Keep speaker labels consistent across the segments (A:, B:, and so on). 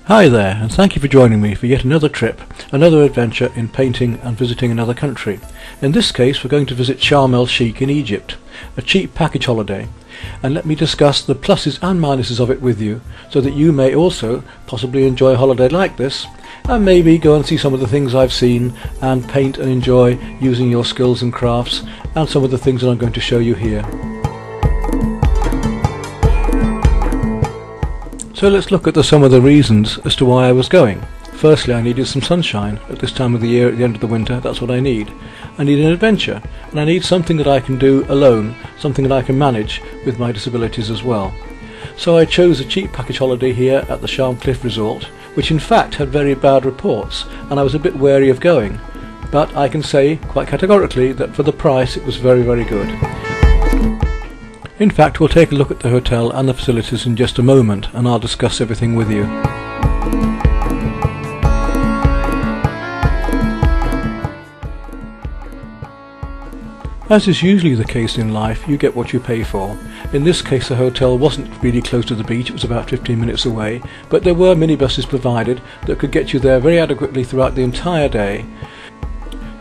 A: Hi there, and thank you for joining me for yet another trip, another adventure in painting and visiting another country. In this case we're going to visit Sharm el-Sheikh in Egypt, a cheap package holiday, and let me discuss the pluses and minuses of it with you, so that you may also possibly enjoy a holiday like this, and maybe go and see some of the things I've seen and paint and enjoy using your skills and crafts, and some of the things that I'm going to show you here. So let's look at some of the reasons as to why I was going. Firstly, I needed some sunshine at this time of the year, at the end of the winter. That's what I need. I need an adventure, and I need something that I can do alone, something that I can manage with my disabilities as well. So I chose a cheap package holiday here at the Sharm Cliff Resort, which in fact had very bad reports, and I was a bit wary of going. But I can say quite categorically that for the price it was very, very good. In fact, we'll take a look at the hotel and the facilities in just a moment, and I'll discuss everything with you. As is usually the case in life, you get what you pay for. In this case the hotel wasn't really close to the beach, it was about 15 minutes away, but there were minibuses provided that could get you there very adequately throughout the entire day.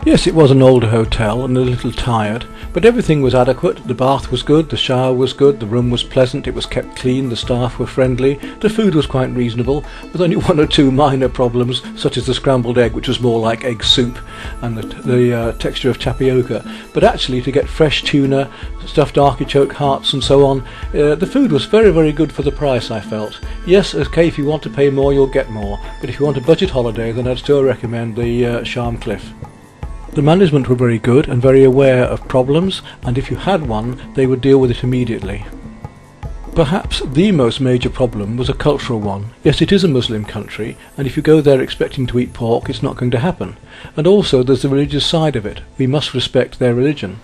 A: Yes, it was an older hotel and a little tired, but everything was adequate. The bath was good, the shower was good, the room was pleasant, it was kept clean, the staff were friendly, the food was quite reasonable, with only one or two minor problems, such as the scrambled egg, which was more like egg soup, and the texture of tapioca. But actually, to get fresh tuna, stuffed artichoke hearts and so on, the food was very, very good for the price, I felt. Yes, okay, if you want to pay more, you'll get more, but if you want a budget holiday, then I'd still recommend the Sharm Cliff. The management were very good and very aware of problems, and if you had one, they would deal with it immediately. Perhaps the most major problem was a cultural one. Yes, it is a Muslim country, and if you go there expecting to eat pork, it's not going to happen. And also there's the religious side of it. We must respect their religion.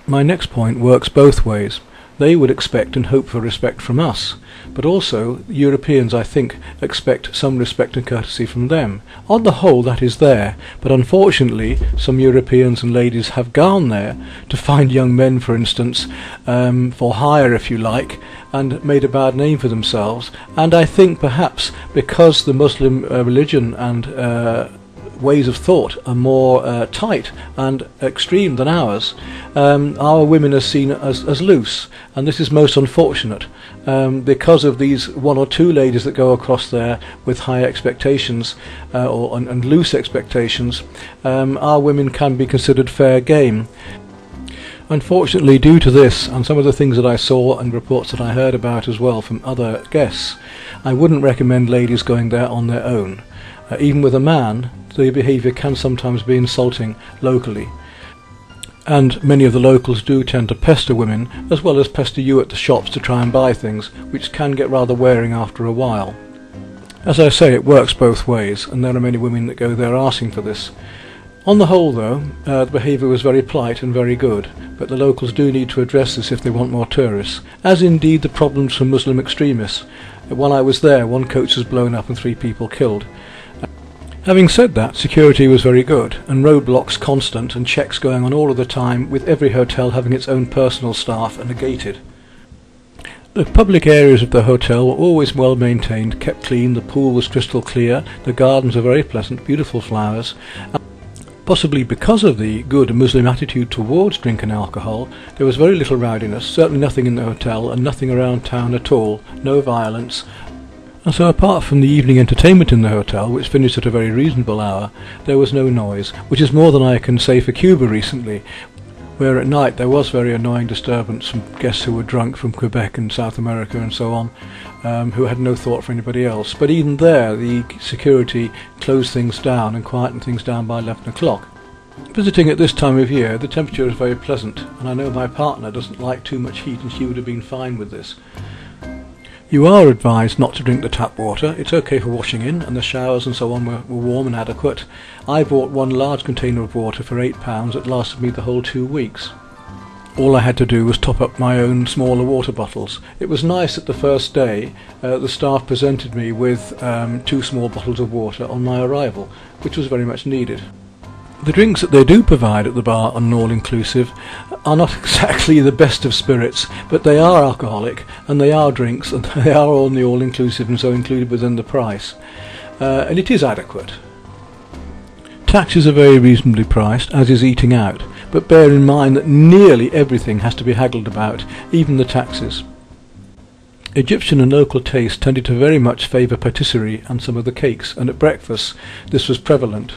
A: My next point works both ways. They would expect and hope for respect from us, but also Europeans, I think, expect some respect and courtesy from them. On the whole, that is there, but unfortunately some Europeans and ladies have gone there to find young men, for instance, for hire if you like, and made a bad name for themselves. And I think perhaps because the Muslim religion and ways of thought are more tight and extreme than ours, our women are seen as loose, and this is most unfortunate. Because of these one or two ladies that go across there with high expectations and loose expectations, our women can be considered fair game. Unfortunately, due to this and some of the things that I saw and reports that I heard about as well from other guests, I wouldn't recommend ladies going there on their own. Even with a man, the behaviour can sometimes be insulting locally, and many of the locals do tend to pester women as well as pester you at the shops to try and buy things, which can get rather wearing after a while. As I say, it works both ways, and there are many women that go there asking for this. On the whole though, the behaviour was very polite and very good, but the locals do need to address this if they want more tourists, as indeed the problems from Muslim extremists. While I was there, one coach was blown up and 3 people killed. Having said that, security was very good, and roadblocks constant and checks going on all of the time, with every hotel having its own personal staff and are gated. The public areas of the hotel were always well maintained, kept clean, the pool was crystal clear, the gardens are very pleasant, beautiful flowers. Possibly because of the good Muslim attitude towards drink and alcohol, there was very little rowdiness, certainly nothing in the hotel and nothing around town at all, no violence. And so apart from the evening entertainment in the hotel, which finished at a very reasonable hour, there was no noise, which is more than I can say for Cuba recently, where at night there was very annoying disturbance from guests who were drunk from Quebec and South America and so on, who had no thought for anybody else. But even there the security closed things down and quietened things down by 11 o'clock. Visiting at this time of year, the temperature is very pleasant, and I know my partner doesn't like too much heat, and she would have been fine with this. You are advised not to drink the tap water. It's okay for washing in, and the showers and so on were warm and adequate. I bought one large container of water for £8 that lasted me the whole 2 weeks. All I had to do was top up my own smaller water bottles. It was nice that the first day the staff presented me with 2 small bottles of water on my arrival, which was very much needed. The drinks that they do provide at the bar on an all-inclusive are not exactly the best of spirits, but they are alcoholic, and they are drinks, and they are all in the all-inclusive and so included within the price. And it is adequate. Taxis are very reasonably priced, as is eating out, but bear in mind that nearly everything has to be haggled about, even the taxes. Egyptian and local taste tended to very much favour patisserie and some of the cakes, and at breakfast this was prevalent.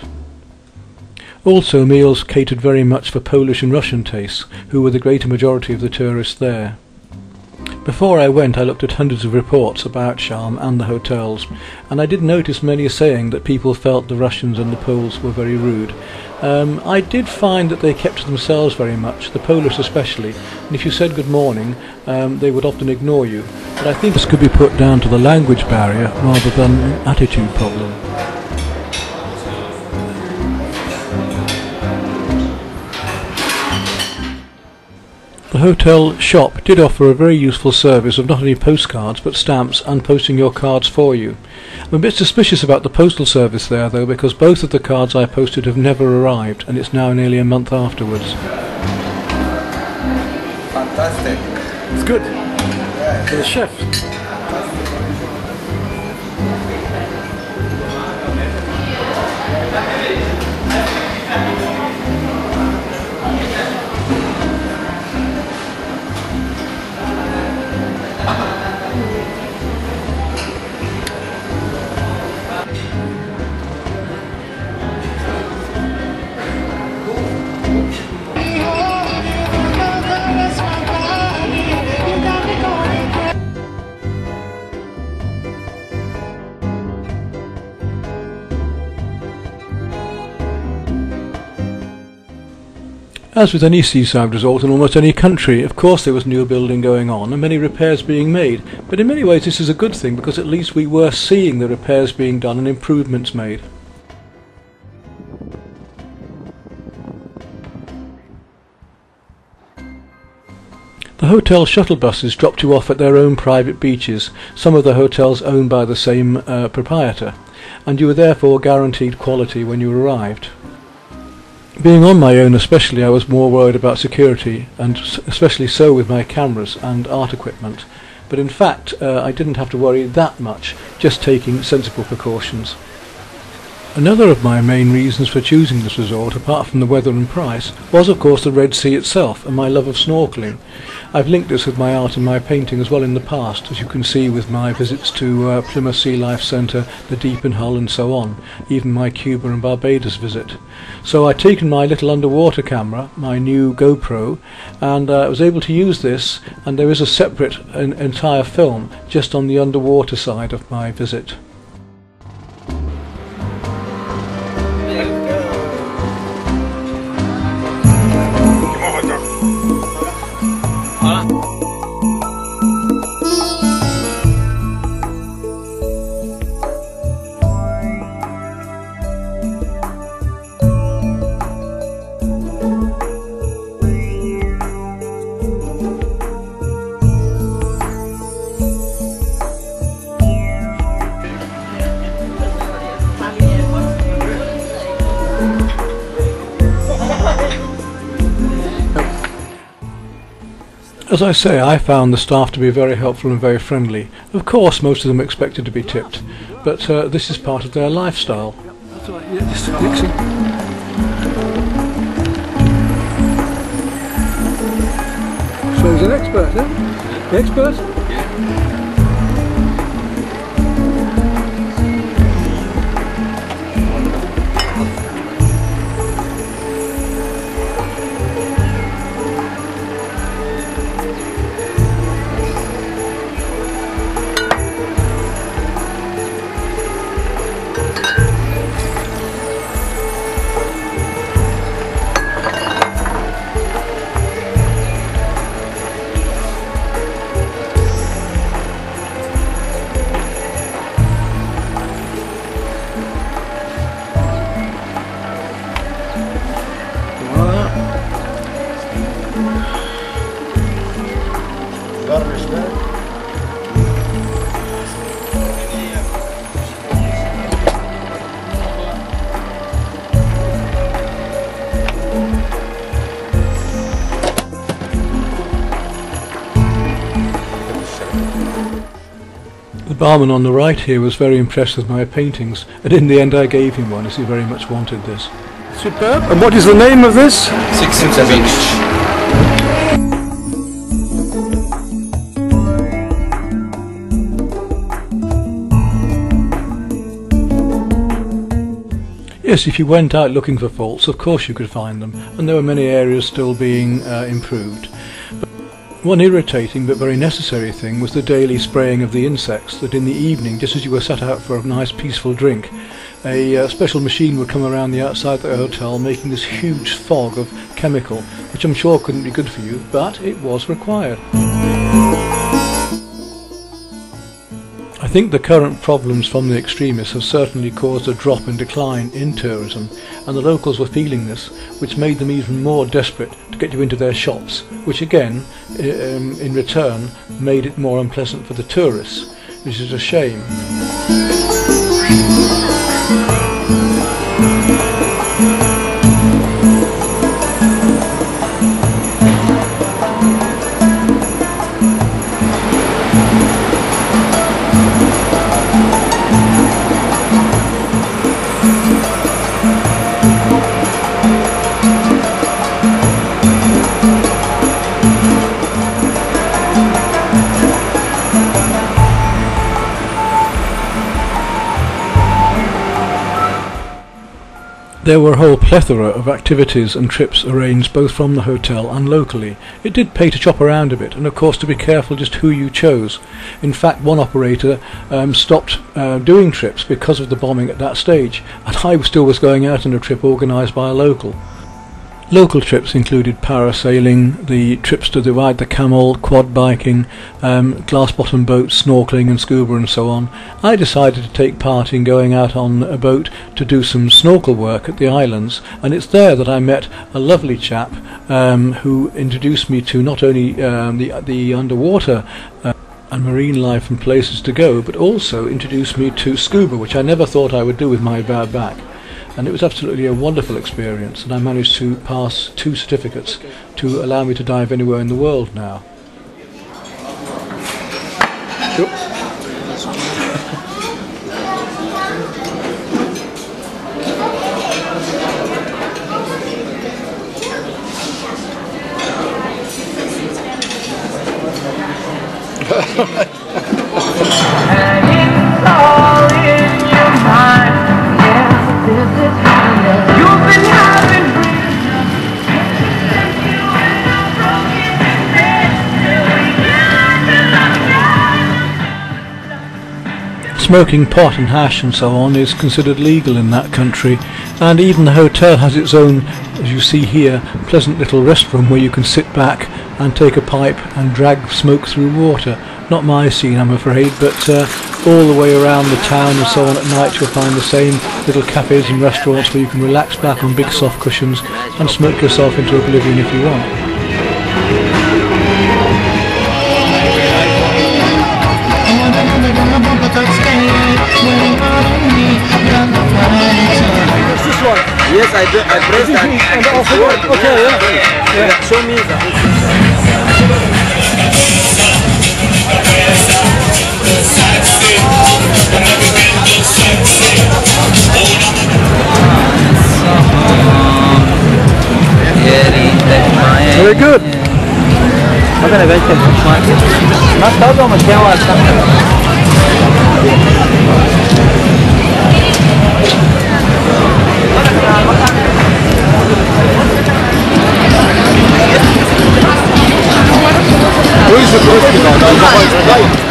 A: Also, meals catered very much for Polish and Russian tastes, who were the greater majority of the tourists there. Before I went, I looked at hundreds of reports about Sharm and the hotels, and I did notice many saying that people felt the Russians and the Poles were very rude. I did find that they kept to themselves very much, the Polish especially, and if you said good morning, they would often ignore you. But I think this could be put down to the language barrier rather than an attitude problem. The hotel shop did offer a very useful service of not only postcards but stamps and posting your cards for you. I'm a bit suspicious about the postal service there though, because both of the cards I posted have never arrived, and it's now nearly a month afterwards.
B: Fantastic.
A: It's good. Yeah. For the chef. As with any seaside resort in almost any country, of course there was new building going on and many repairs being made, but in many ways this is a good thing because at least we were seeing the repairs being done and improvements made. The hotel shuttle buses dropped you off at their own private beaches, some of the hotels owned by the same proprietor, and you were therefore guaranteed quality when you arrived. Being on my own especially, I was more worried about security, and especially so with my cameras and art equipment, but in fact I didn't have to worry that much, just taking sensible precautions. Another of my main reasons for choosing this resort, apart from the weather and price, was of course the Red Sea itself and my love of snorkeling. I've linked this with my art and my painting as well in the past, as you can see with my visits to Plymouth Sea Life Centre, the Deep in Hull and so on, even my Cuba and Barbados visit. So I'd taken my little underwater camera, my new GoPro, and I was able to use this, and there is a separate entire film just on the underwater side of my visit. As I say, I found the staff to be very helpful and very friendly. Of course, most of them expected to be tipped, but this is part of their lifestyle. That's all right, yeah, just mixing. expert, eh? The expert? The barman on the right here was very impressed with my paintings, and in the end I gave him one as he very much wanted this. Superb. And what is the name of this?
B: 6 and 7 inch.
A: Yes, if you went out looking for faults, of course you could find them, and there were many areas still being improved. But one irritating but very necessary thing was the daily spraying of the insects, that in the evening, just as you were sat out for a nice peaceful drink, a special machine would come around the outside of the hotel making this huge fog of chemical, which I'm sure couldn't be good for you, but it was required. I think the current problems from the extremists have certainly caused a drop and decline in tourism, and the locals were feeling this, which made them even more desperate to get you into their shops, which again, in return, made it more unpleasant for the tourists, which is a shame. There were a whole plethora of activities and trips arranged both from the hotel and locally. It did pay to shop around a bit, and of course to be careful just who you chose. In fact, one operator stopped doing trips because of the bombing at that stage, and I still was going out on a trip organised by a local. Local trips included parasailing, the trips to ride the camel, quad biking, glass-bottom boats, snorkeling and scuba and so on. I decided to take part in going out on a boat to do some snorkel work at the islands, and it's there that I met a lovely chap who introduced me to not only the underwater and marine life and places to go, but also introduced me to scuba, which I never thought I would do with my bad back. And it was absolutely a wonderful experience, and I managed to pass 2 certificates to allow me to dive anywhere in the world now. Sure.
C: And it's all in your mind. You've been having
A: Smoking pot and hash and so on is considered legal in that country, and even the hotel has its own, as you see here, pleasant little restroom where you can sit back and take a pipe and drag smoke through water. Not my scene, I'm afraid, but all the way around the town and so on at night you'll find the same little cafes and restaurants where you can relax back on big soft cushions and smoke yourself into oblivion if you want.
D: This one? Yes, I do. I press that.
A: And off it. Okay, yeah.
D: Show me that.
A: Very good.
D: magana gancin kuma na kawo mu kewa san
B: Выше просто надо.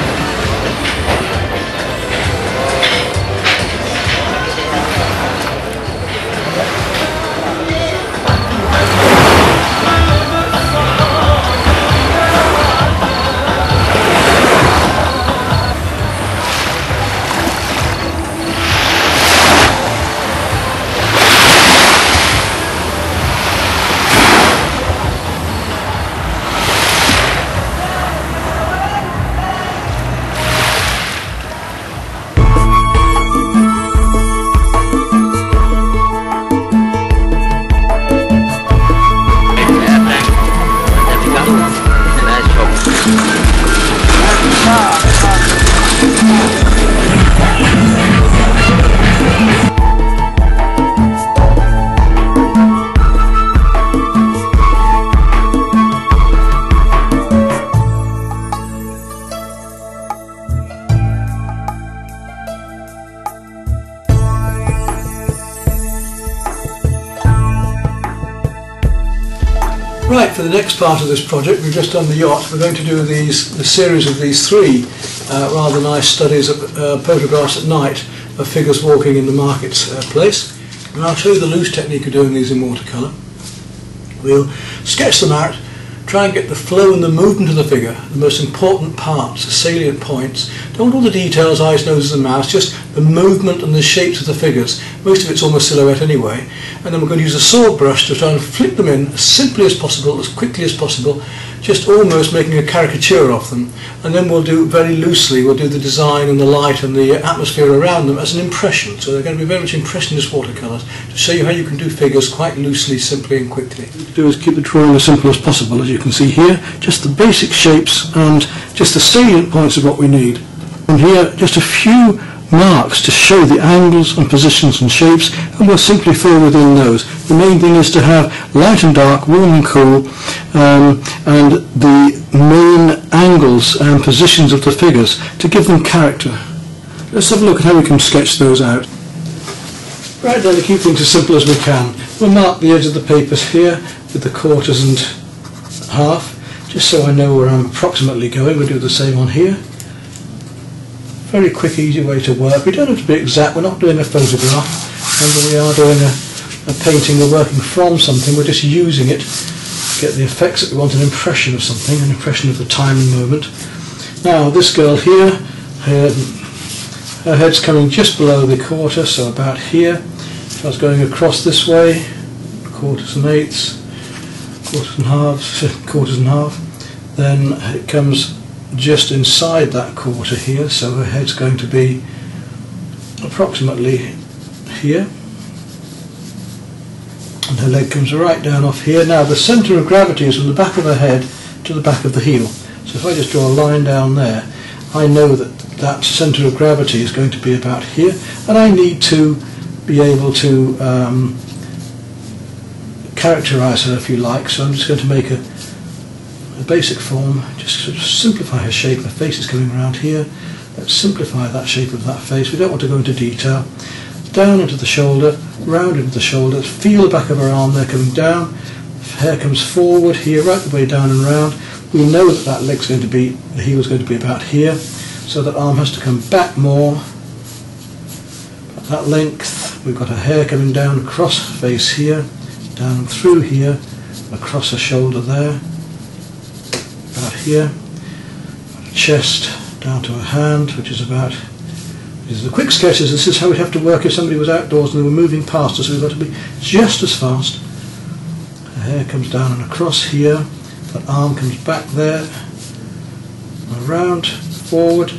A: Right, for the next part of this project, we've just done the yacht. We're going to do the series of these three rather nice studies of photographs at night of figures walking in the marketplace. And I'll show you the loose technique of doing these in watercolour. We'll sketch them out, try and get the flow and the movement of the figure, the most important parts, the salient points. Don't want all the details, eyes, noses and mouths, just the movement and the shapes of the figures. Most of it's almost silhouette anyway. And then we're going to use a sword brush to try and flick them in as simply as possible, as quickly as possible, just almost making a caricature of them. And then we'll do very loosely, we'll do the design and the light and the atmosphere around them as an impression. So they're going to be very much impressionist watercolours to show you how you can do figures quite loosely, simply and quickly. What to do is keep the drawing as simple as possible, as you can see here. Just the basic shapes and just the salient points of what we need. And here, just a few marks to show the angles and positions and shapes, and we'll simply fill within those. The main thing is to have light and dark, warm and cool, and the main angles and positions of the figures to give them character. Let's have a look at how we can sketch those out. Right, then to keep things as simple as we can, we'll mark the edge of the papers here with the quarters and half, just so I know where I'm approximately going. We'll do the same on here. Very quick, easy way to work. We don't have to be exact, we're not doing a photograph, and we are doing a painting, we're working from something, we're just using it to get the effects that we want, an impression of something, an impression of the time and moment. Now this girl here, her head's coming just below the quarter, so about here. If I was going across this way, quarters and eighths, quarters and half, then it comes just inside that quarter here, so her head's going to be approximately here, and her leg comes right down off here. Now the centre of gravity is from the back of her head to the back of the heel, so if I just draw a line down there, I know that that centre of gravity is going to be about here, and I need to be able to characterise her, if you like, so I'm just going to make a basic form, just sort of simplify her shape. Her face is coming around here. Let's simplify that shape of that face. We don't want to go into detail. Down into the shoulder, round into the shoulder, feel the back of her arm there coming down. Hair comes forward here, right the way down and round. We know that that leg's going to be, the heel's going to be about here, so that arm has to come back more. At that length, we've got her hair coming down across her face here, down through here, across her shoulder there. About here, chest down to her hand, which is about, these are the quick sketches. This is how we'd have to work if somebody was outdoors and they were moving past us, so we've got to be just as fast. Her hair comes down and across here, that arm comes back there, around, forward,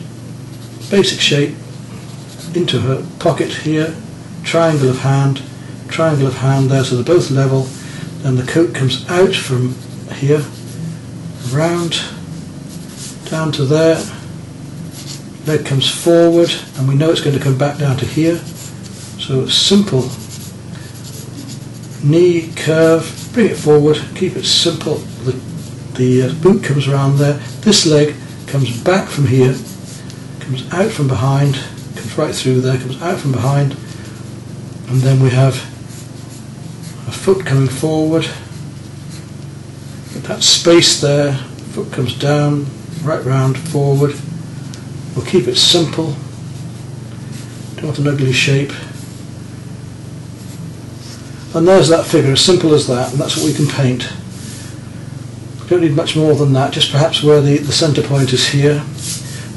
A: basic shape, into her pocket here, triangle of hand there, so they're both level. Then the coat comes out from here, round, down to there, leg comes forward, and we know it's going to come back down to here, so simple knee curve, bring it forward, keep it simple, the the boot comes around there. This leg comes back from here, comes out from behind, comes right through there, comes out from behind, and then we have a foot coming forward. That space there, foot comes down, right round, forward. We'll keep it simple. Don't want an ugly shape. And there's that figure, as simple as that, and that's what we can paint. We don't need much more than that, just perhaps where the centre point is here.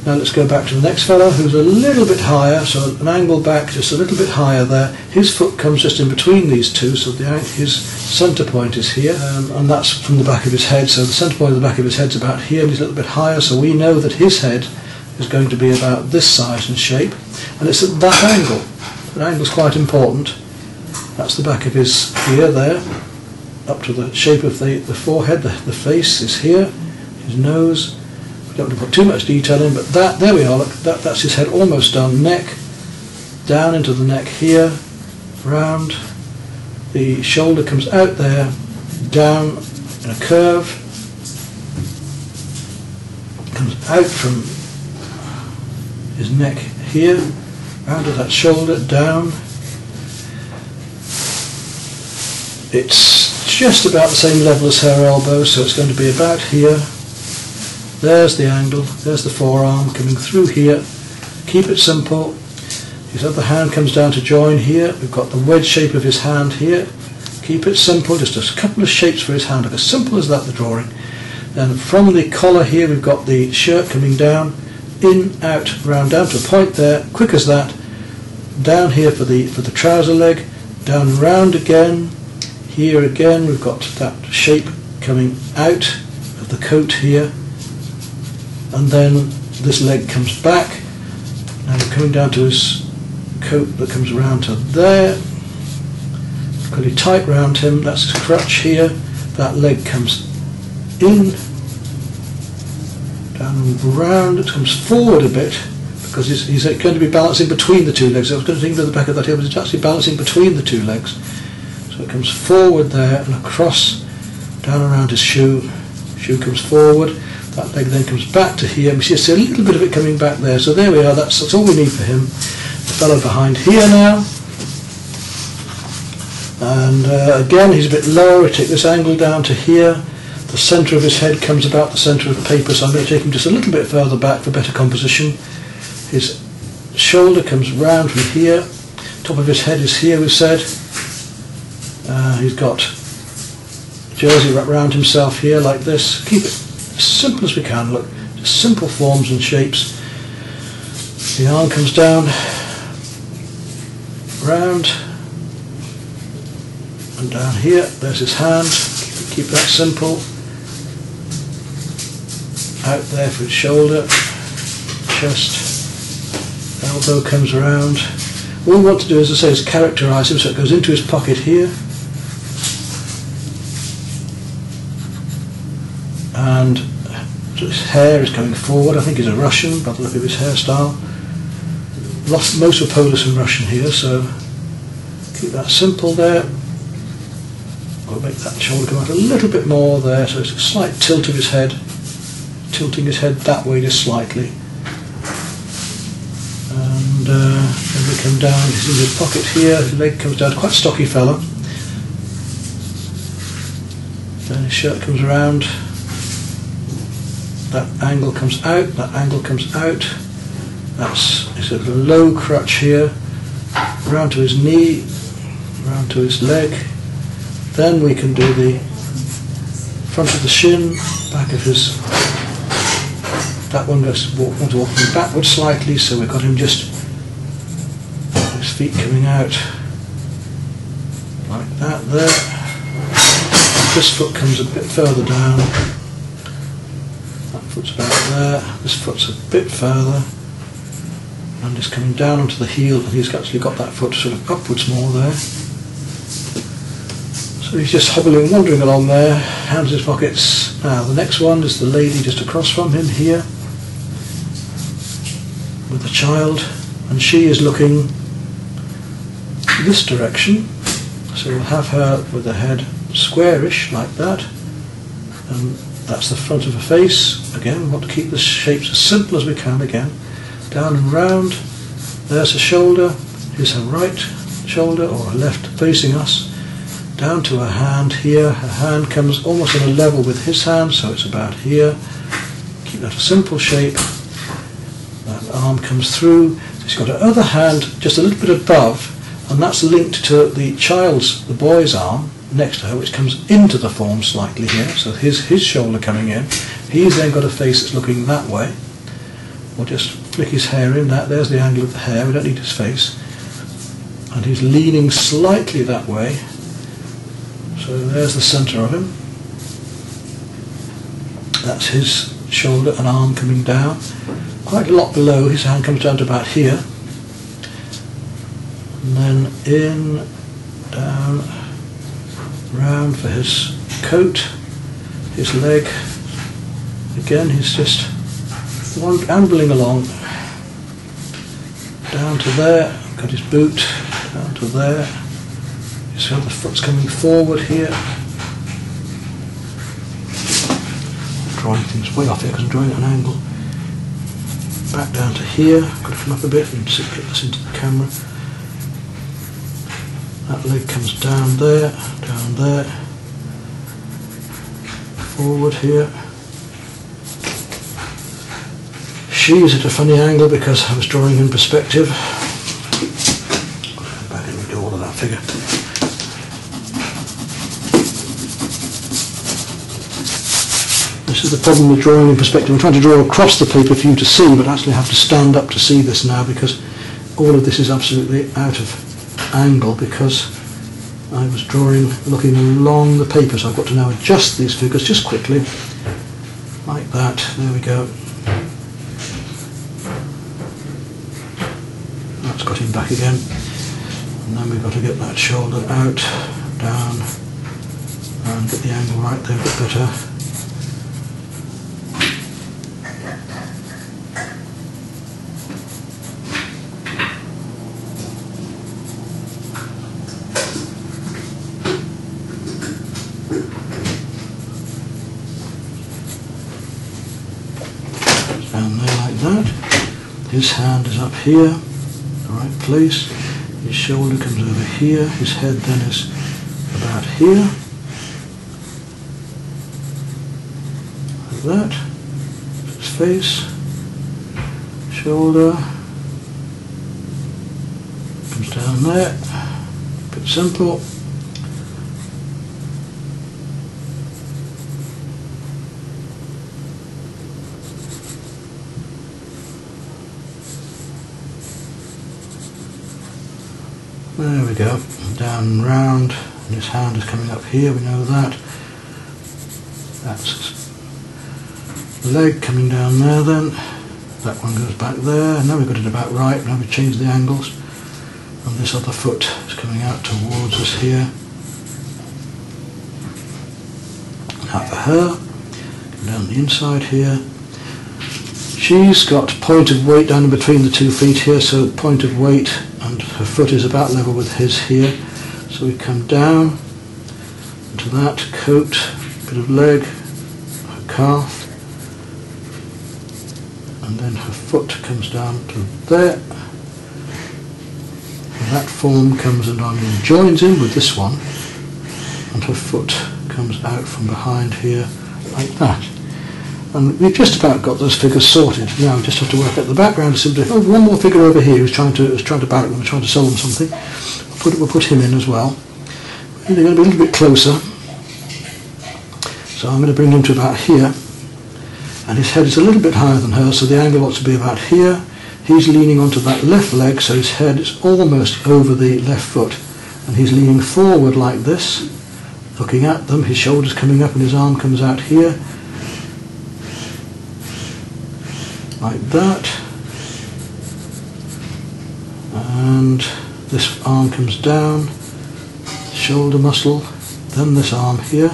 A: Now let's go back to the next fellow, who's a little bit higher, so an angle back just a little bit higher there. His foot comes just in between these two, so his centre point is here, and that's from the back of his head, so the centre point of the back of his head's about here, and he's a little bit higher, so we know that his head is going to be about this size and shape, and it's at that angle. That angle's quite important. That's the back of his ear there, up to the shape of the forehead. The face is here, his nose. We don't want to put too much detail in, but there we are. Look, that's his head almost done. Neck, down into the neck here, round. The shoulder comes out there, down in a curve, comes out from his neck here, round to that shoulder, down. It's just about the same level as her elbow, so it's going to be about here. There's the angle, there's the forearm coming through here. Keep it simple. His other hand comes down to join here. We've got the wedge shape of his hand here. Keep it simple, just a couple of shapes for his hand, as simple as that, the drawing. Then from the collar here we've got the shirt coming down, in, out, round, down to a point there, quick as that. Down here for the trouser leg, down round again. Here again we've got that shape coming out of the coat here, and then this leg comes back. Now we're coming down to his coat that comes around to there, pretty tight round him. That's his crutch here. That leg comes in, down and round. It comes forward a bit because he's going to be balancing between the two legs. I was going to think of the back of that here, but it's actually balancing between the two legs. So it comes forward there and across, down around his shoe. Shoe comes forward. That leg then comes back to here. We see a little bit of it coming back there. So there we are. That's all we need for him. The fellow behind here now. And again, he's a bit lower. We take this angle down to here. The centre of his head comes about the centre of the paper, so I'm going to take him just a little bit further back for better composition. His shoulder comes round from here. Top of his head is here, we've said. He's got jersey wrapped around himself here like this. Keep it as simple as we can, look, just simple forms and shapes. The arm comes down, round, and down here, there's his hand. Keep that simple. Out there for his shoulder, chest, elbow comes around. What we want to do, as I say, is characterise him, so it goes into his pocket here. And his hair is coming forward. I think he's a Russian, by the look of his hairstyle. Most were Polish and Russian here, so keep that simple there. We'll make that shoulder come out a little bit more there, so it's a slight tilt of his head, tilting his head that way just slightly. And then we come down, he's in his pocket here, his leg comes down, quite a stocky fella. Then his shirt comes around. That angle comes out, that angle comes out. That's a low crutch here, round to his knee, round to his leg. Then we can do the front of the shin, back of his, that one goes want to walk him backwards slightly, so we've got him just, his feet coming out like that there. This foot comes a bit further down. That foot's about there. This foot's a bit further. And just coming down onto the heel, and he's actually got that foot sort of upwards more there. So he's just hobbling, wandering along there, hands in his pockets. Now the next one is the lady just across from him here, with the child, and she is looking this direction. So we'll have her with her head squarish like that, and That's the front of a face. Again, we want to keep the shapes as simple as we can again. Down and round. There's a shoulder. Here's her right shoulder, or her left facing us. Down to her hand here. Her hand comes almost on a level with his hand, so it's about here. Keep that a simple shape. That arm comes through. She's got her other hand just a little bit above, and that's linked to the boy's arm next to her, which comes into the form slightly here. So his shoulder coming in. He's then got a face that's looking that way. We'll just flick his hair in. There's the angle of the hair. We don't need his face. And he's leaning slightly that way. So there's the centre of him. That's his shoulder and arm coming down. Quite a lot below. His hand comes down to about here. And then in, down, round for his coat, his leg. Again, he's just ambling along. Down to there, got his boot, down to there. His other foot's coming forward here. Drawing things way off here because I'm drawing at an angle. Back down to here, got to come up a bit and get this into the camera. That leg comes down there, forward here. She's at a funny angle because I was drawing in perspective. Go back and redo all of that figure. This is the problem with drawing in perspective. I'm trying to draw across the paper for you to see, but actually I have to stand up to see this now because all of this is absolutely out of angle because I was drawing looking along the paper, so I've got to now adjust these figures just quickly like that. There we go. That's got him back again, and then we've got to get that shoulder out, down, and get the angle right there a bit better. Down there like that. His hand is up here, the right place. His shoulder comes over here. His head then is about here. Like that. His face, shoulder, comes down there. Bit simple. There we go, down and round, and his hand is coming up here, we know that. That's his leg coming down there then. That one goes back there, now we've got it about right, now we've changed the angles. And this other foot is coming out towards us here. Now for her, come down the inside here. She's got point of weight down in between the 2 feet here, so point of weight, and her foot is about level with his here. So we come down to that coat, bit of leg, her calf, and then her foot comes down to there. And that form comes and joins in with this one, and her foot comes out from behind here like that. And we've just about got those figures sorted. Now we just have to work out the background. Simply, one more figure over here who's trying to barrack them, trying to sell them something. We'll put him in as well. And they're going to be a little bit closer. So I'm going to bring him to about here. And his head is a little bit higher than hers, so the angle ought to be about here. He's leaning onto that left leg, so his head is almost over the left foot. And he's leaning forward like this, looking at them. His shoulder's coming up and his arm comes out here. Like that, and this arm comes down, shoulder muscle, then this arm here,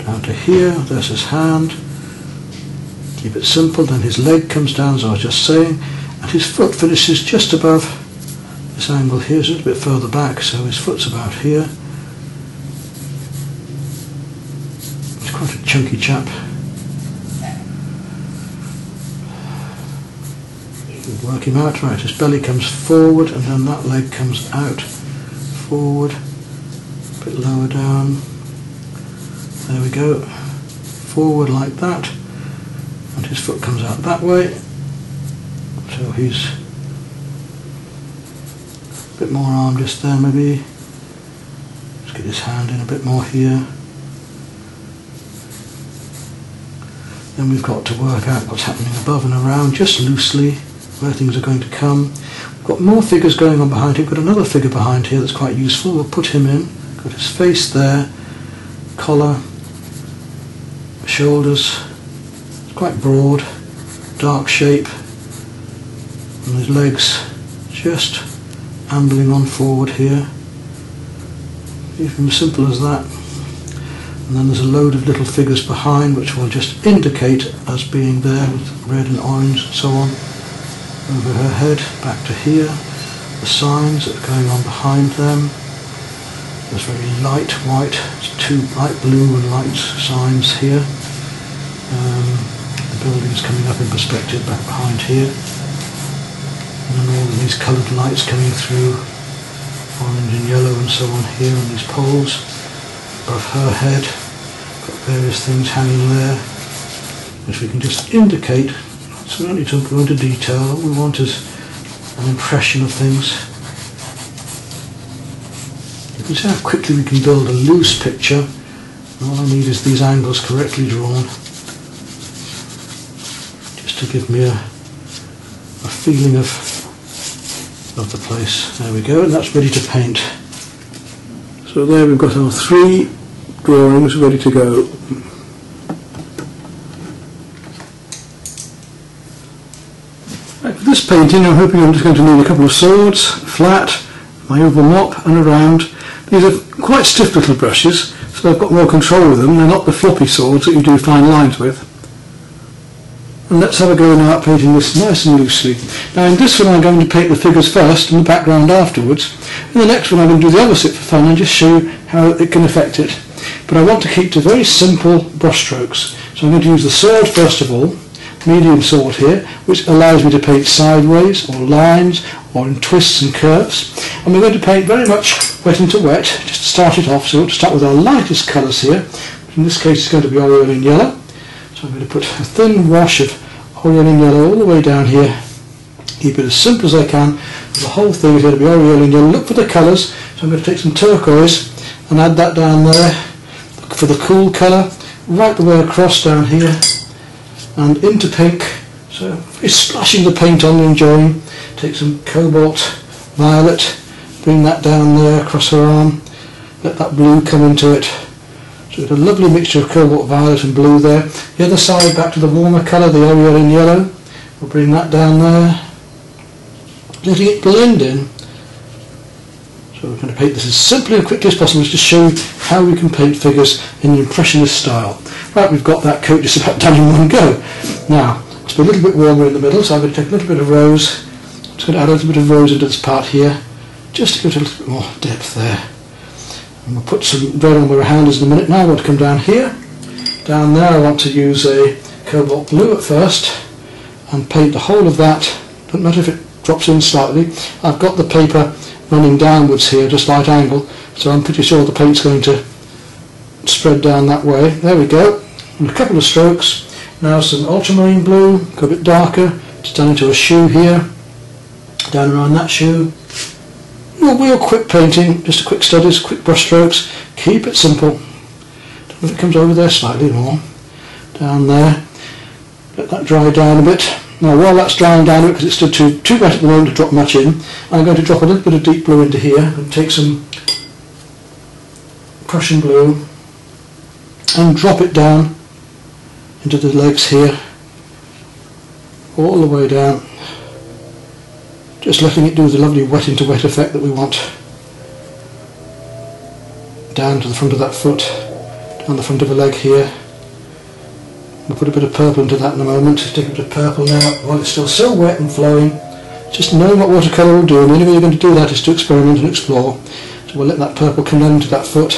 A: down to here, there's his hand, keep it simple, then his leg comes down as I was just saying, and his foot finishes just above this angle here, so it's a bit further back, so his foot's about here. quite a chunky chap. We'll work him out. Right, his belly comes forward and then that leg comes out. Forward, a bit lower down. There we go. Forward like that. And his foot comes out that way. So he's a bit more arm just there maybe. Let's get his hand in a bit more here. Then we've got to work out what's happening above and around, just loosely, where things are going to come. We've got more figures going on behind him. We've got another figure behind here that's quite useful. We'll put him in. Got his face there, collar, shoulders, it's quite broad, dark shape, and his legs just ambling on forward here. Even as simple as that. And then there's a load of little figures behind which will just indicate as being there with red and orange and so on. Over her head, back to here. The signs that are going on behind them. There's very light white, it's two light blue and light signs here. The building's coming up in perspective back behind here. And then all of these coloured lights coming through, orange and yellow and so on here on these poles. Above her head, got various things hanging there, which we can just indicate. So we don't need to go into detail. All we want is an impression of things. You can see how quickly we can build a loose picture. All I need is these angles correctly drawn, just to give me a feeling of the place. There we go, and that's ready to paint. So there we've got our 3 drawings ready to go. Right, for this painting I'm hoping I'm just going to need a couple of swords, flat, my oval mop and a round. These are quite stiff little brushes, so I've got more control with them. They're not the floppy swords that you do fine lines with. And let's have a go now at painting this nice and loosely. Now in this one I'm going to paint the figures first and the background afterwards. In the next one I'm going to do the opposite for fun and just show you how it can affect it. But I want to keep to very simple brush strokes. So I'm going to use the sword first of all, medium sword here, which allows me to paint sideways or lines or in twists and curves. And we're going to paint very much wet into wet, just to start it off. So we'll start with our lightest colours here. In this case it's going to be oriole and yellow. So I'm going to put a thin wash of oriole and yellow all the way down here. Keep it as simple as I can. The whole thing is going to be oriole and yellow. Look for the colours. So I'm going to take some turquoise and add that down there. Look for the cool colour. Right the way across down here. And into pink. So it's splashing the paint on and enjoying. Take some cobalt violet. Bring that down there across her arm. Let that blue come into it. So it's a lovely mixture of cobalt violet and blue there. The other side back to the warmer colour, the oriole and yellow. We'll bring that down there. Letting it blend in. So we're going to paint this as simply and quickly as possible just to show you how we can paint figures in the Impressionist style. Right, we've got that coat just about done in one go. Now, it's a little bit warmer in the middle, so I'm going to take a little bit of rose. I'm just going to add a little bit of rose into this part here, just to give it a little bit more depth there. And we'll put some red on where our hand is in a minute. Now I want to come down here. Down there I want to use a cobalt blue at first and paint the whole of that. Doesn't matter if it drops in slightly. I've got the paper running downwards here, just right angle, so I'm pretty sure the paint's going to spread down that way. There we go. And a couple of strokes. Now some ultramarine blue, go a bit darker, just down into a shoe here, down around that shoe. Real quick painting, just a quick studies, quick brush strokes. Keep it simple. If it comes over there slightly more, down there. Let that dry down a bit. Now while that's drying down a bit, because it's still too wet at the moment to drop much in, I'm going to drop a little bit of deep blue into here and take some Prussian blue and drop it down into the legs here, all the way down. Just letting it do the lovely wet into wet effect that we want. Down to the front of that foot, down the front of the leg here. We'll put a bit of purple into that in a moment. Take a bit of purple now while it's still so wet and flowing. Just knowing what watercolour will do, and the only way you're going to do that is to experiment and explore. So we'll let that purple come down into that foot,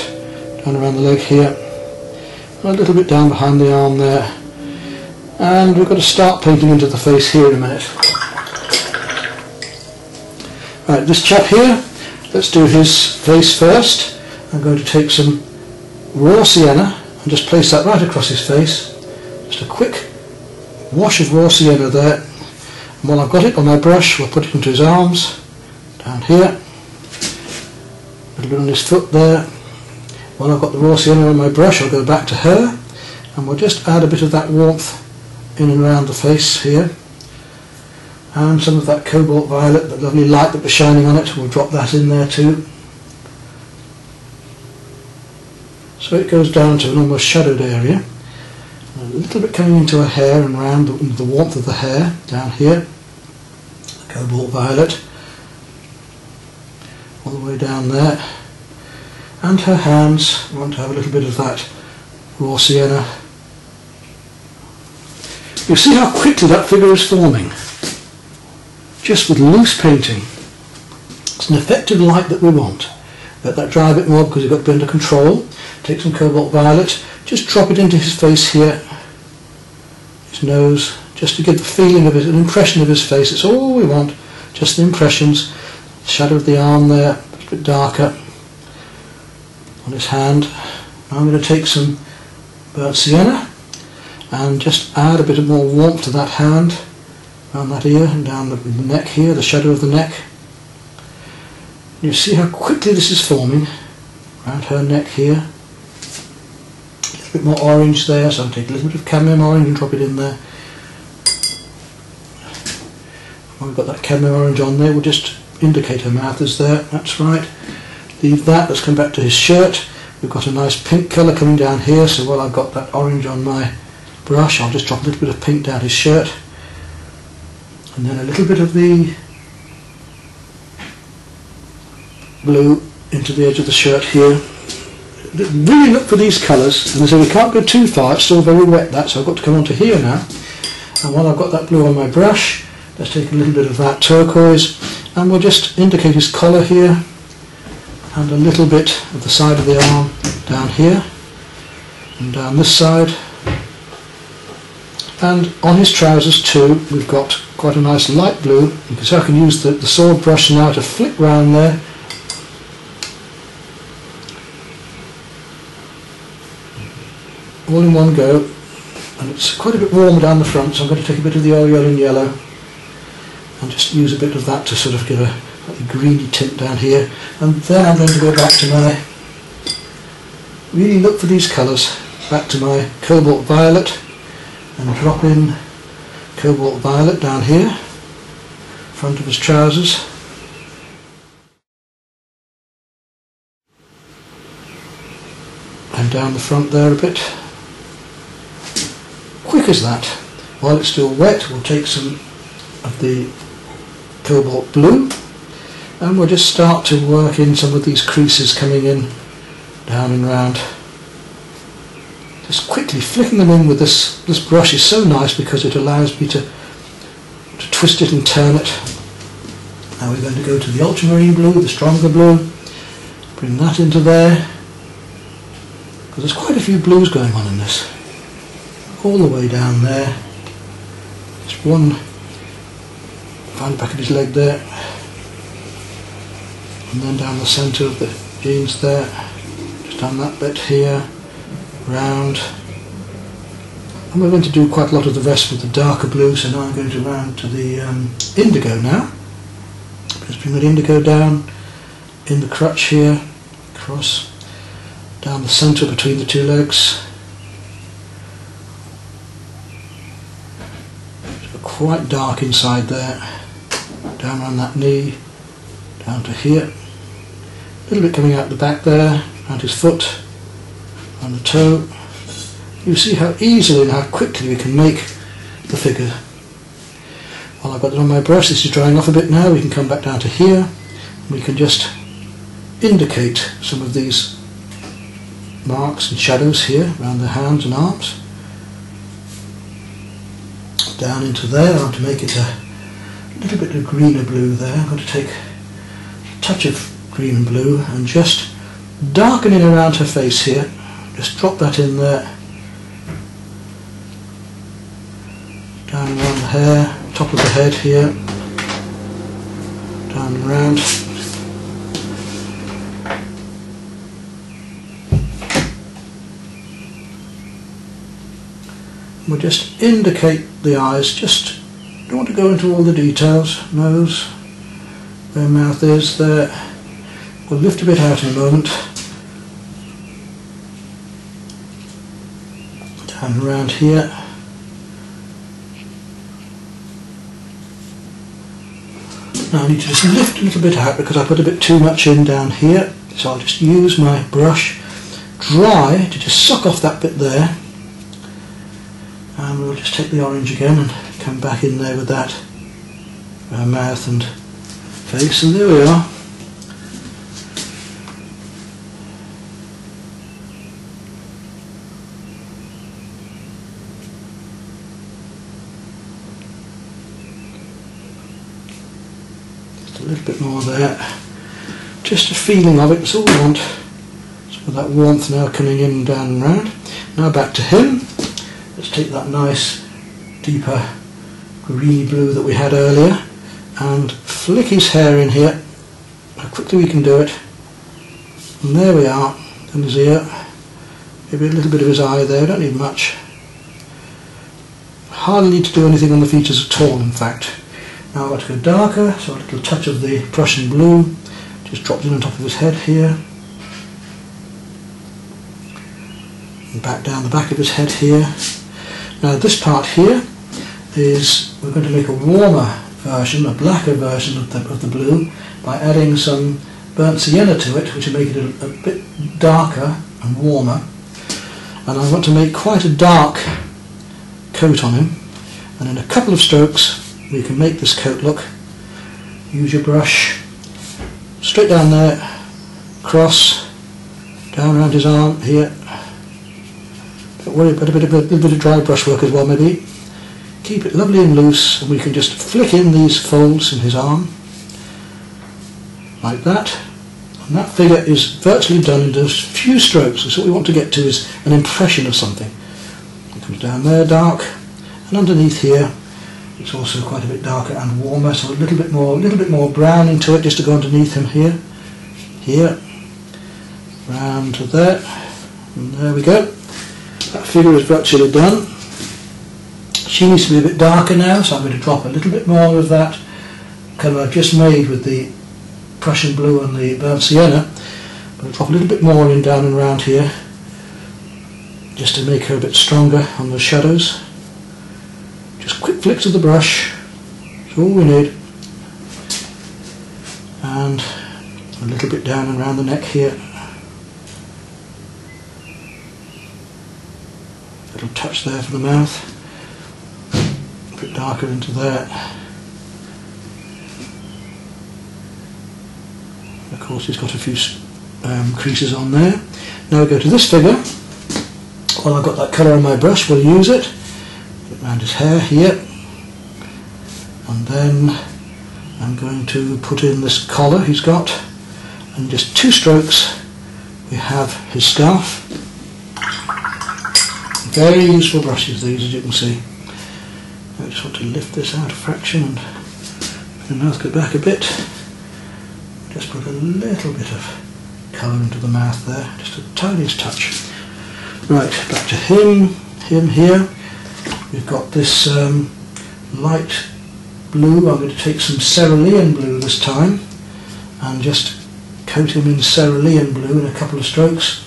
A: down around the leg here. a little bit down behind the arm there, and we've got to start painting into the face here in a minute. Right, this chap here, let's do his face first. I'm going to take some raw sienna and just place that right across his face. Just a quick wash of raw sienna there, and while I've got it on my brush, we'll put it into his arms, down here, a little bit on his foot there. While I've got the raw sienna on my brush, I'll go back to her, and we'll just add a bit of that warmth in and around the face here, and some of that cobalt violet, the lovely light that was shining on it, we'll drop that in there too. So it goes down to an almost shadowed area. A little bit coming into her hair and around the warmth of the hair down here, the cobalt violet, all the way down there, and her hands. I want to have a little bit of that raw sienna. You see how quickly that figure is forming, just with loose painting. It's an effective light that we want. Let that dry a bit more because you've got to be under control. Take some cobalt violet, just drop it into his face here, his nose, just to give the feeling of it, an impression of his face. It's all we want, just the impressions. Shadow of the arm there, a little bit darker on his hand. Now I'm going to take some burnt sienna and just add a bit of more warmth to that hand, around that ear and down the neck here, the shadow of the neck. You see how quickly this is forming around her neck here. A little bit more orange there, so I'll take a little bit of cadmium orange and drop it in there. When we've got that cadmium orange on there, we'll just indicate her mouth is there. That's right. Leave that. Let's come back to his shirt. We've got a nice pink colour coming down here, so while I've got that orange on my brush, I'll just drop a little bit of pink down his shirt. And then a little bit of the blue into the edge of the shirt here. Really look for these colours, and so we can't go too far, it's still very wet that, so I've got to come onto here now. And while I've got that blue on my brush, let's take a little bit of that turquoise, and we'll just indicate his collar here, and a little bit of the side of the arm down here, and down this side. And on his trousers too, we've got quite a nice light blue. You can see I can use the sword brush now to flick round there. All in one go, and it's quite a bit warmer down the front, so I'm going to take a bit of the aureole in yellow and just use a bit of that to sort of give a greeny tint down here. And then I'm going to go back to my, really look for these colours, back to my cobalt violet, and drop in cobalt violet down here, front of his trousers. And down the front there a bit. Quick as that. While it's still wet, we'll take some of the cobalt blue, and we'll just start to work in some of these creases coming in, down and round. Just quickly flicking them in with this brush is so nice because it allows me to twist it and turn it. Now we're going to go to the ultramarine blue, the stronger blue, bring that into there, because there's quite a few blues going on in this. All the way down there, just one, find the back of his leg there, and then down the centre of the jeans there, just down that bit here, round. And we're going to do quite a lot of the rest with the darker blue, so now I'm going to round to the indigo now. Just bring that indigo down in the crutch here, across, down the centre between the two legs. Quite dark inside there, down around that knee, down to here, a little bit coming out the back there, around his foot, on the toe. You see how easily and how quickly we can make the figure. While I've got it on my brush, this is drying off a bit now, we can come back down to here, and we can just indicate some of these marks and shadows here around the hands and arms. Down into there. I want to make it a little bit of greener blue there. I'm going to take a touch of green and blue and just darken it around her face here. Just drop that in there
E: down around the hair, top of the head here, down and round. We'll just indicate the eyes, just don't want to go into all the details. Nose, where mouth is, there. We'll lift a bit out in a moment. Down around here. Now I need to just lift a little bit out because I put a bit too much in down here. So I'll just use my brush dry to just suck off that bit there. And we'll just take the orange again and come back in there with that, our mouth and face, and there we are. Just a little bit more there. Just a feeling of it, that's all we want. So that warmth now coming in, down and round. Now back to him. Let's take that nice deeper greeny blue that we had earlier and flick his hair in here, how quickly we can do it, and there we are, and his ear, maybe a little bit of his eye there, don't need much, hardly need to do anything on the features at all in fact. Now I've got to go darker, so a little touch of the Prussian blue, just dropped in on top of his head here, and back down the back of his head here. Now this part here is, we're going to make a warmer version, a blacker version of the blue by adding some burnt sienna to it, which will make it a bit darker and warmer. And I want to make quite a dark coat on him, and in a couple of strokes we can make this coat look. Use your brush, straight down there, cross, down around his arm here. Don't worry about a little bit of dry brushwork as well maybe. Keep it lovely and loose, and we can just flick in these folds in his arm, like that. And that figure is virtually done in just a few strokes. So what we want to get to is an impression of something. It comes down there dark, and underneath here it's also quite a bit darker and warmer, so a little bit more brown into it, just to go underneath him here, round to there, and there we go. That figure is virtually done. She needs to be a bit darker now, so I'm going to drop a little bit more of that colour I've just made with the Prussian blue and the burnt sienna. I'll drop a little bit more in down and around here, just to make her a bit stronger on the shadows. Just quick flicks of the brush, that's all we need. And a little bit down and around the neck here. A little touch there for the mouth. A bit darker into there. Of course he's got a few creases on there. Now we go to this figure. While I've got that colour on my brush, we'll use it. Around his hair here. And then I'm going to put in this collar he's got. And just two strokes we have his scarf. Very useful brushes these, as you can see. I just want to lift this out a fraction and make the mouth go back a bit. Just put a little bit of colour into the mouth there, just a tiniest touch. Right, back to him here. We've got this light blue. I'm going to take some cerulean blue this time and just coat him in cerulean blue in a couple of strokes.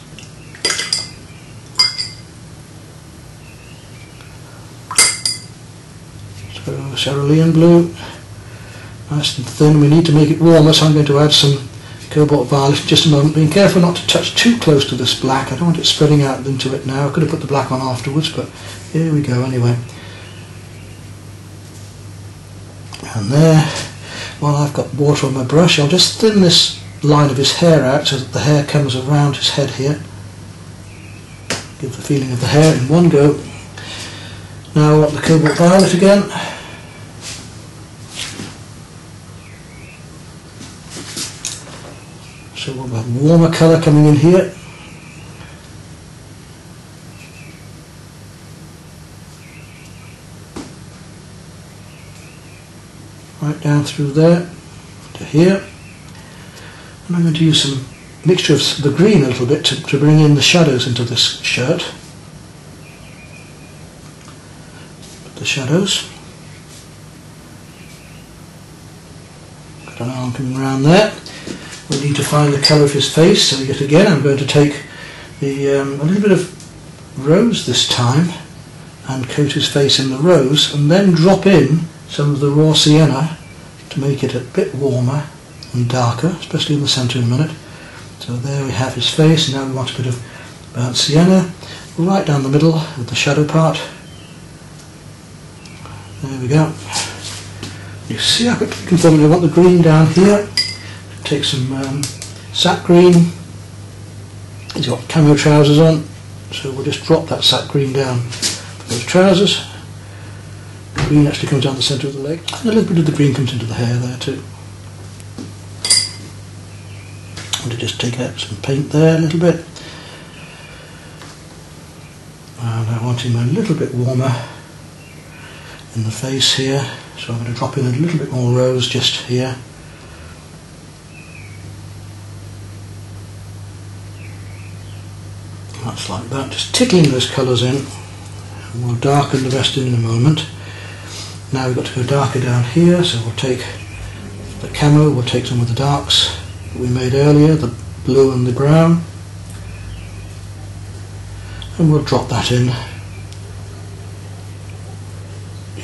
E: So cerulean blue, nice and thin. We need to make it warmer, so I'm going to add some cobalt violet in just a moment. Being careful not to touch too close to this black. I don't want it spreading out into it now. I could have put the black on afterwards, but here we go anyway. And there, while I've got water on my brush, I'll just thin this line of his hair out so that the hair comes around his head here. Give the feeling of the hair in one go. Now I want the cobalt violet again. So we'll have warmer colour coming in here. right down through there to here. And I'm going to use some mixture of the green a little bit to bring in the shadows into this shirt. The shadows. Got an arm coming around there. We need to find the colour of his face, so yet again I'm going to take a little bit of rose this time and coat his face in the rose, and then drop in some of the raw sienna to make it a bit warmer and darker, especially in the centre in a minute. So there we have his face. Now we want a bit of burnt sienna right down the middle with the shadow part. There we go. You see how quickly you can form it. I want the green down here. Take some sap green. He's got camo trousers on, so we'll just drop that sap green down those trousers. The green actually comes down the centre of the leg, and a little bit of the green comes into the hair there too. I'm going to just take out some paint there a little bit, and I want him a little bit warmer in the face here, so I'm going to drop in a little bit more rose just here. That's like that, just tickling those colours in, and we'll darken the rest in a moment. Now we've got to go darker down here, so we'll take the camo, we'll take some of the darks that we made earlier, the blue and the brown, and we'll drop that in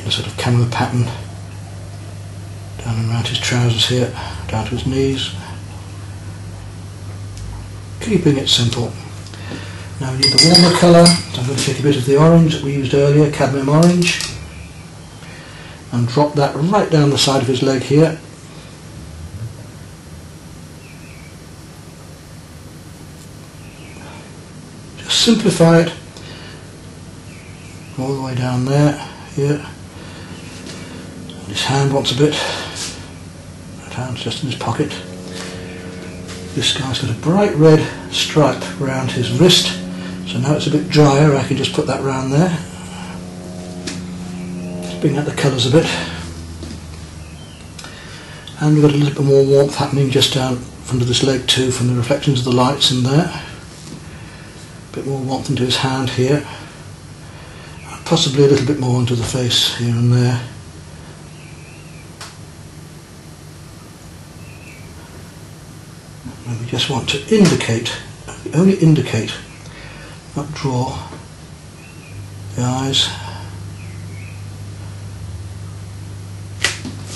E: a sort of camo pattern down and around his trousers here, down to his knees, keeping it simple. Now we need the warmer colour, so I'm going to take a bit of the orange that we used earlier, cadmium orange, and drop that right down the side of his leg here. Just simplify it all the way down there, here. His hand wants a bit, that hand's just in his pocket. This guy's got a bright red stripe around his wrist, so now it's a bit drier, I can just put that round there. Just bring out the colours a bit. And we've got a little bit more warmth happening just down under this leg too, from the reflections of the lights in there. A bit more warmth into his hand here. And possibly a little bit more into the face here and there. And we just want to indicate, only indicate, not draw the eyes.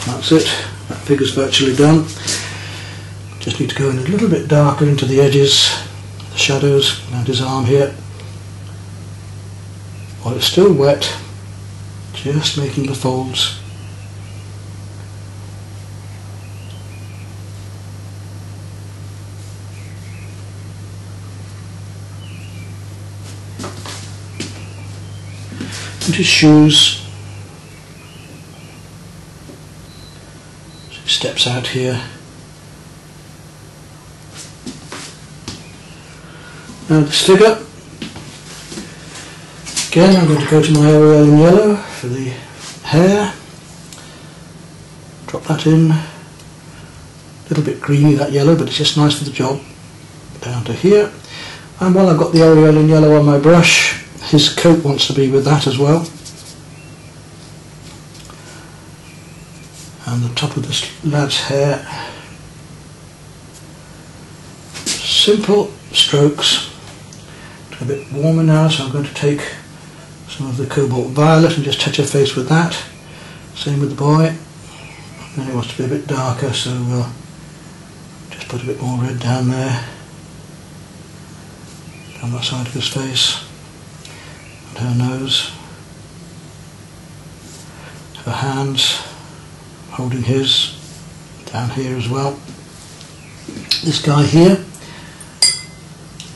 E: That's it, that figure's virtually done. Just need to go in a little bit darker into the edges, the shadows around his arm here. While it's still wet, just making the folds. And his shoes. So he steps out here. Now this figure. Again, I'm going to go to my Ariel in yellow for the hair. Drop that in. A little bit greeny, that yellow, but it's just nice for the job. Down to here. And while I've got the Ariel in yellow on my brush, his coat wants to be with that as well. And the top of this lad's hair. Simple strokes. It's a bit warmer now, so I'm going to take some of the cobalt violet and just touch her face with that. Same with the boy. And then it wants to be a bit darker, so we'll just put a bit more red down there. Down that side of his face. And her nose. Her hands holding his down here as well. This guy here,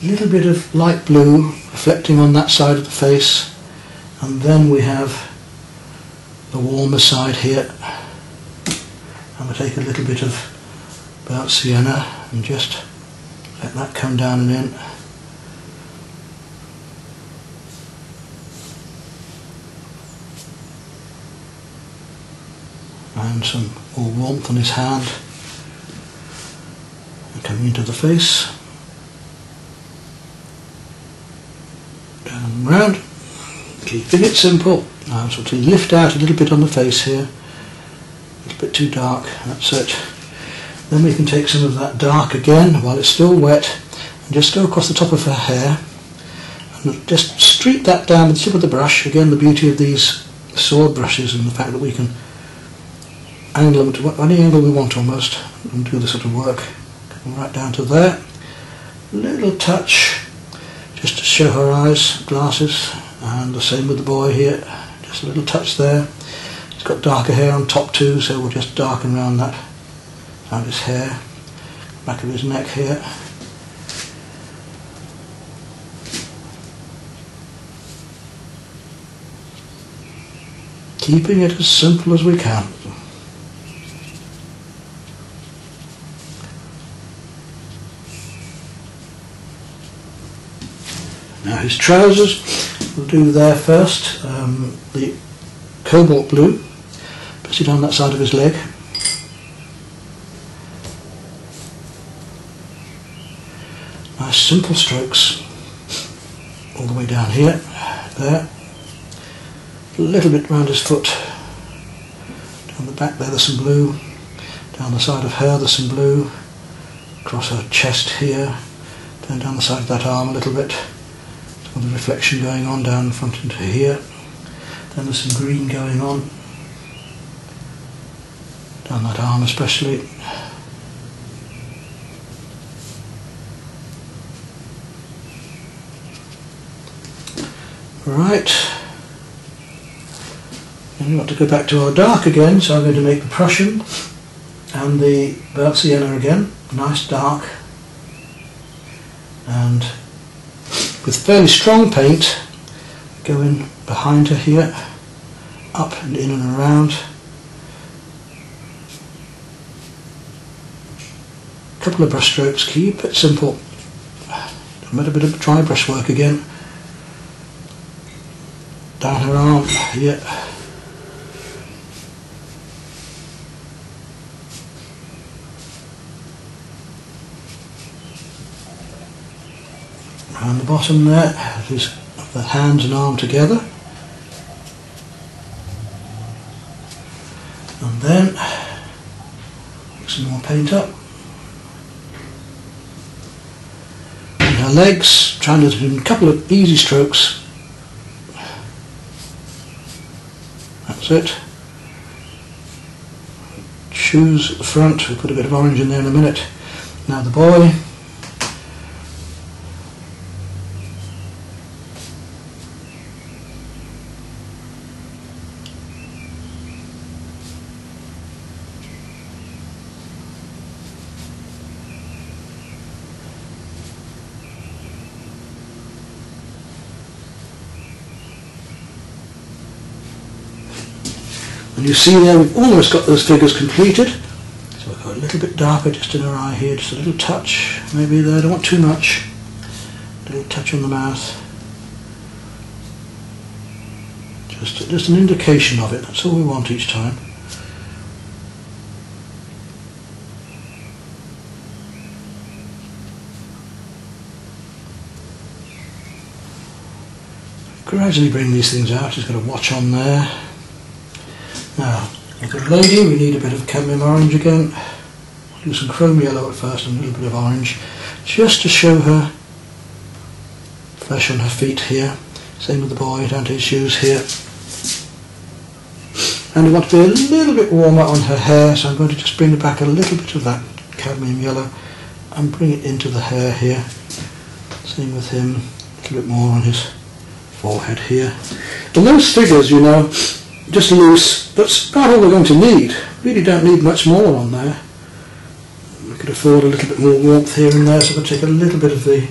E: a little bit of light blue reflecting on that side of the face, and then we have the warmer side here, and we'll take a little bit of burnt sienna and just let that come down and in. and some more warmth on his hand. And coming into the face. Down and round. Keeping it simple. Now sort of lift out a little bit on the face here. A little bit too dark, that's it. Then we can take some of that dark again while it's still wet and just go across the top of her hair and just streak that down with the tip of the brush. Again, the beauty of these sword brushes and the fact that we can angle them to any angle we want almost and do this sort of work. Come right down to there. A little touch just to show her eyes, glasses, and the same with the boy here. Just a little touch there. He's got darker hair on top too, so we'll just darken around that, around his hair, back of his neck here. Keeping it as simple as we can. Now his trousers, we'll do there first, the cobalt blue, press it on that side of his leg. Nice simple strokes all the way down here, there. A little bit round his foot, down the back there there's some blue, down the side of her there's some blue, across her chest here, then down the side of that arm a little bit, some of the reflection going on down in front into here, then there's some green going on, down that arm especially. Right. And we want to go back to our dark again, so I'm going to make the Prussian and the burnt sienna again, nice dark, and with fairly strong paint go in behind her here, up and in and around. A couple of brush strokes, keep it simple. A bit of dry brush work again, down her arm here. Around the bottom there, his the hands and arm together, and then mix some more paint up. And her legs, trying to do a couple of easy strokes. That's it. Shoes at the front, we'll put a bit of orange in there in a minute. Now the boy. And you see there we've almost got those figures completed. So I've got a little bit darker just in her eye here, just a little touch maybe there, don't want too much. A little touch on the mouth. Just an indication of it, that's all we want each time. Gradually bring these things out, just got a watch on there. Now, with the lady we need a bit of cadmium orange again. We'll do some chrome yellow at first and a little bit of orange, just to show her flesh on her feet here. Same with the boy, down to his shoes here. And we want to be a little bit warmer on her hair, so I'm going to just bring back a little bit of that cadmium yellow and bring it into the hair here. Same with him, a little bit more on his forehead here. And those figures, you know, just loose, that's about all we're going to need. Really don't need much more on there. We could afford a little bit more warmth here and there, so we'll take a little bit of the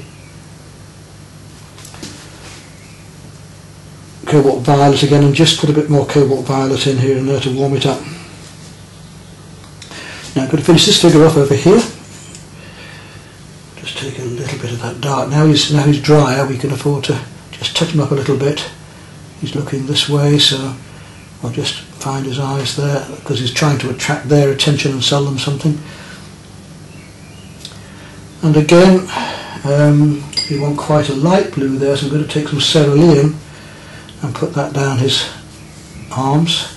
E: cobalt violet again and just put a bit more cobalt violet in here and there to warm it up. Now I'm going to finish this figure off over here. Just take a little bit of that dark. Now he's drier, we can afford to just touch him up a little bit. He's looking this way, so I'll just find his eyes there because he's trying to attract their attention and sell them something. And again, we want quite a light blue there, so I'm going to take some cerulean and put that down his arms.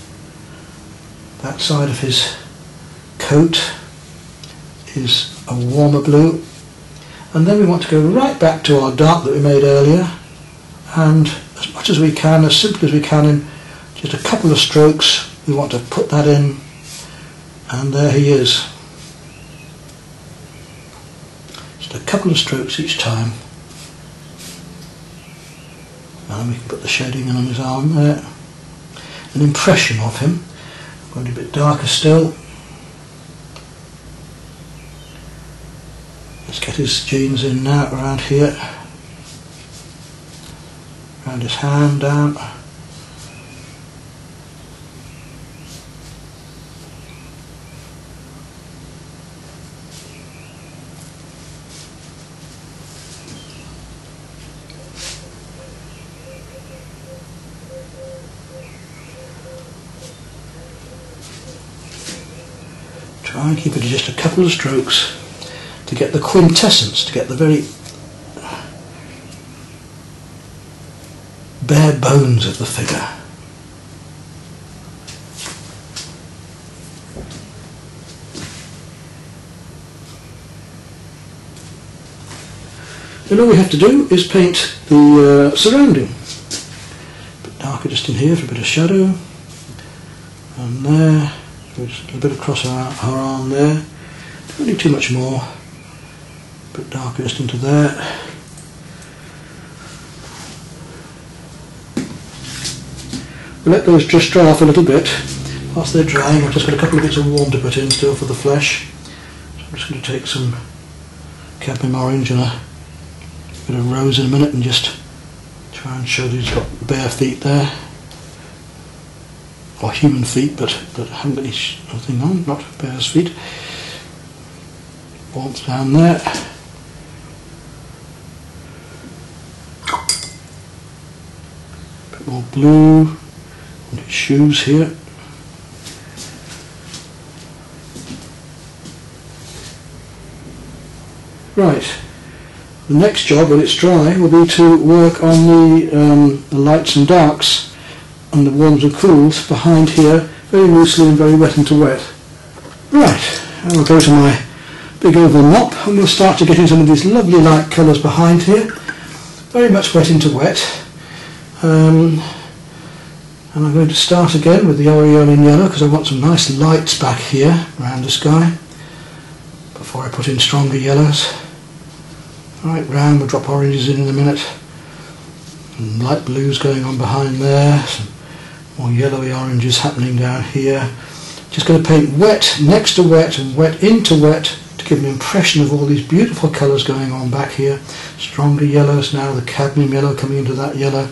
E: That side of his coat is a warmer blue. And then we want to go right back to our dark that we made earlier, and as much as we can, as simply as we can, in just a couple of strokes, we want to put that in, and there he is. Just a couple of strokes each time. And we can put the shading in on his arm there. An impression of him. Going a bit darker still. Let's get his jeans in now, around here. Around his hand, down. Try and keep it to just a couple of strokes to get the quintessence, to get the very bare bones of the figure. Then all we have to do is paint the surrounding. A bit darker just in here for a bit of shadow, and there. Just a little bit across her arm there. Don't need too much more. A bit darker just into there. We'll let those just dry off a little bit. Whilst they're drying, I've just got a couple of bits of warm to put in still for the flesh. So I'm just going to take some cadmium orange and a bit of rose in a minute and just try and show that he's got bare feet there. Or human feet, but haven't got anything on, not bear's feet. Warmth down there. A bit more blue on his shoes here. Right, the next job when it's dry will be to work on the lights and darks and the warms and cools behind here, very loosely and very wet into wet. Right, I'll go to my big oval mop and we'll start to get in some of these lovely light colours behind here, very much wet into wet. And I'm going to start again with the Aureolin yellow because I want some nice lights back here around the sky before I put in stronger yellows. Right round, we'll drop oranges in a minute. And light blues going on behind there. Some more yellowy oranges happening down here. Just going to paint wet next to wet and wet into wet to give an impression of all these beautiful colours going on back here. Stronger yellows now, the cadmium yellow coming into that yellow.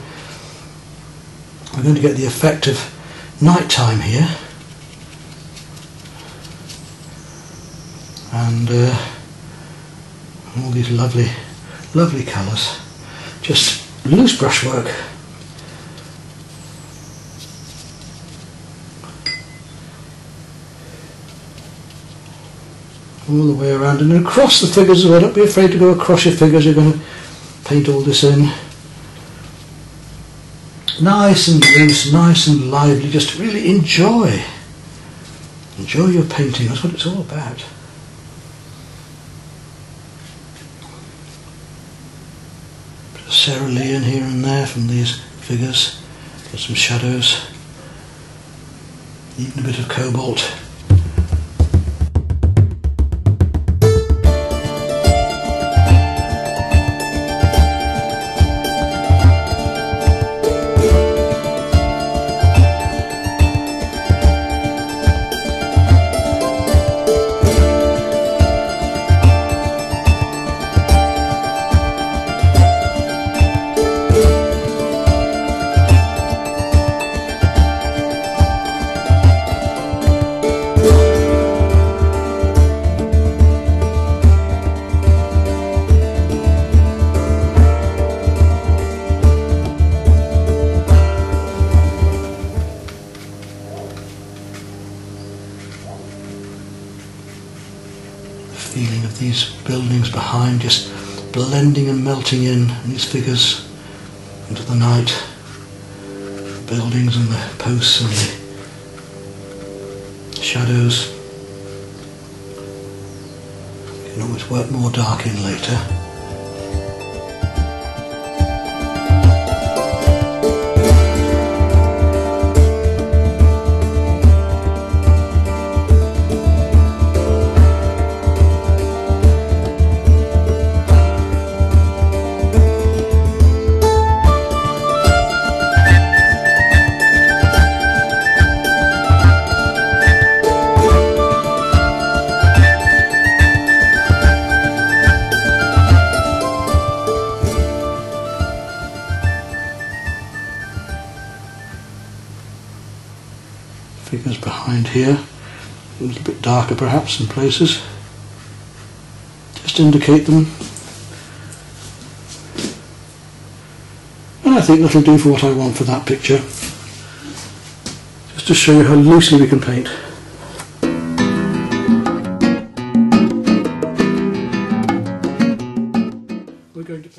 E: We're going to get the effect of night time here. And all these lovely, lovely colours. Just loose brushwork. All the way around and across the figures as well. Don't be afraid to go across your figures. You're going to paint all this in. Nice and loose, nice and lively. Just really enjoy your painting. That's what it's all about. Bit of cerulean here and there from these figures. Get some shadows. Even a bit of cobalt. these buildings behind, just blending and melting in these figures into the night. The buildings and the posts and the shadows. You can always work more dark in later. Figures behind here, a little bit darker perhaps in places, just to indicate them, and I think that'll do for what I want for that picture, just to show you how loosely we can paint.